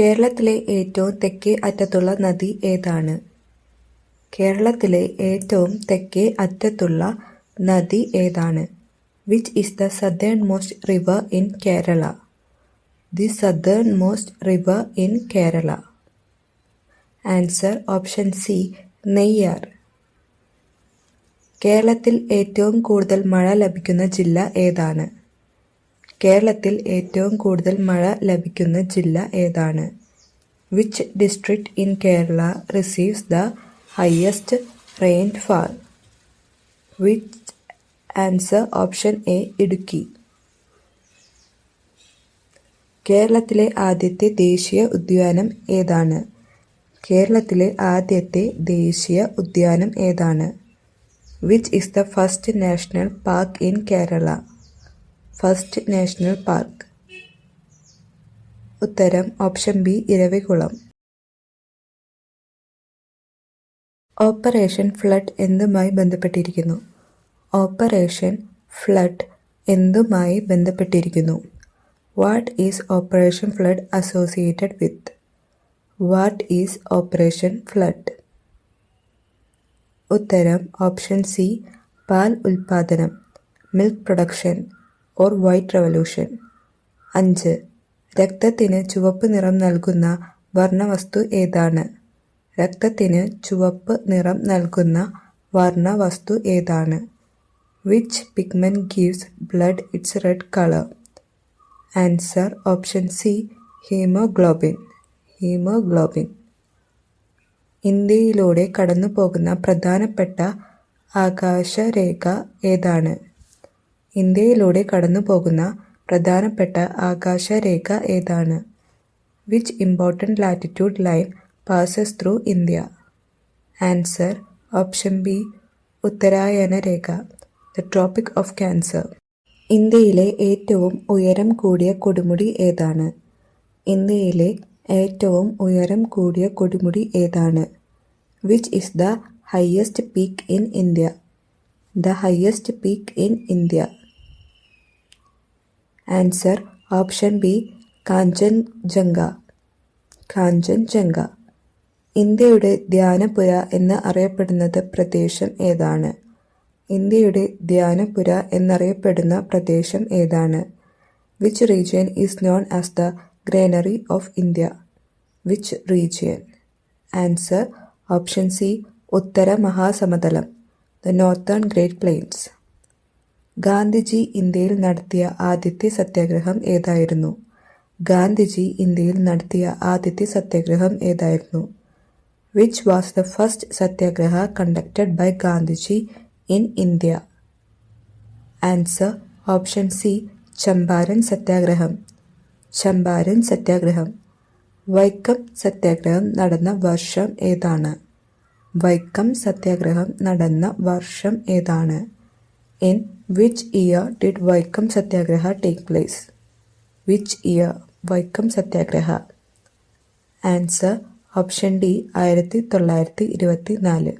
കേരളത്തിലെ ഏറ്റവും തെക്കേ അറ്റത്തുള്ള നദി ഏതാണ്? കേരളത്തിലെ ഏറ്റവും തെക്കേ അറ്റത്തുള്ള നദി ഏതാണ്? Which is the southernmost river in Kerala? The southernmost river in Kerala. Answer option C. Neyyar. കേരളത്തിൽ ഏറ്റവും കൂടുതൽ മഴ ലഭിക്കുന്ന ജില്ല ഏതാണ്? കേരളത്തിൽ ഏറ്റവും കൂടുതൽ മഴ ലഭിക്കുന്ന ജില്ല ഏതാണ്? Which district in Kerala receives the highest rainfall? Which Answer option A. Idukki. കേരളത്തിലെ ആദ്യത്തെ ദേശീയ ഉദ്യാനം ഏതാണ്? കേരളത്തിലെ ആദ്യത്തെ ദേശീയ ഉദ്യാനം ഏതാണ്? Which is the first national park in Kerala? First national park. ഉത്തരം option B. Eravikulam. Operation flood എന്തുമായി ബന്ധപ്പെട്ടിരിക്കുന്നു? ഓപ്പറേഷൻ ഫ്ലഡ് എന്തുമായി ബന്ധപ്പെട്ടിരിക്കുന്നു? What is Operation Flood associated with? What is Operation Flood? ഉത്തരം ഓപ്ഷൻ സി. പാൽ ഉൽപാദനം, milk production or white revolution. 5. രക്തത്തിന് ചുവപ്പ് നിറം നൽകുന്ന വർണ്ണവസ്തു ഏതാണ്? രക്തത്തിന് ചുവപ്പ് നിറം നൽകുന്ന വർണ്ണവസ്തു ഏതാണ്? Which pigment gives blood its red color? Answer option C. Haemoglobin. Haemoglobin. ഇന്ത്യയിലൂടെ കടന്നുപോകുന്ന പ്രധാനപ്പെട്ട ആകാശരേഖ ഏതാണ്? ഇന്ത്യയിലൂടെ കടന്നുപോകുന്ന പ്രധാനപ്പെട്ട ആകാശരേഖ ഏതാണ്? Which important latitude line passes through India? Answer option B. ഉത്തരായന Rekha. The Tropic of Cancer. ഇന്ത്യയിലെ ഏറ്റവും ഉയരം കൂടിയ കൊടുമുടി ഏതാണ്? ഇന്ത്യയിലെ ഏറ്റവും ഉയരം കൂടിയ കൊടുമുടി ഏതാണ്? Which is the highest peak in India? The highest peak in India. Answer option B. Kanchenjunga. Kanchenjunga. ഇന്ത്യയുടെ ധ്യാനപുര എന്ന് അറിയപ്പെടുന്നത് പ്രദേശം ഏതാണ്? ഇന്ത്യയുടെ ധ്യാനപുര എന്നറിയപ്പെടുന്ന പ്രദേശം ഏതാണ്? Which region is known as the Granary of India? Which region? Answer option C. Uttara മഹാസമതലം. The Northern Great Plains. Gandhiji ഇന്ത്യയിൽ നടത്തിയ ആദ്യത്തെ സത്യാഗ്രഹം ഏതായിരുന്നു? ഗാന്ധിജി ഇന്ത്യയിൽ നടത്തിയ ആദ്യത്തെ സത്യാഗ്രഹം ഏതായിരുന്നു? Which was the first satyagraha conducted by Gandhiji in India? Answer option C. Champaran സത്യാഗ്രഹം. ചമ്പാരൻ സത്യാഗ്രഹം. വൈക്കം സത്യാഗ്രഹം നടന്ന വർഷം ഏതാണ്? വൈക്കം സത്യാഗ്രഹം നടന്ന വർഷം ഏതാണ്? In which year did Vaikam Satyagraha take place? Which year? Vaikam Satyagraha. Answer option D. 1924.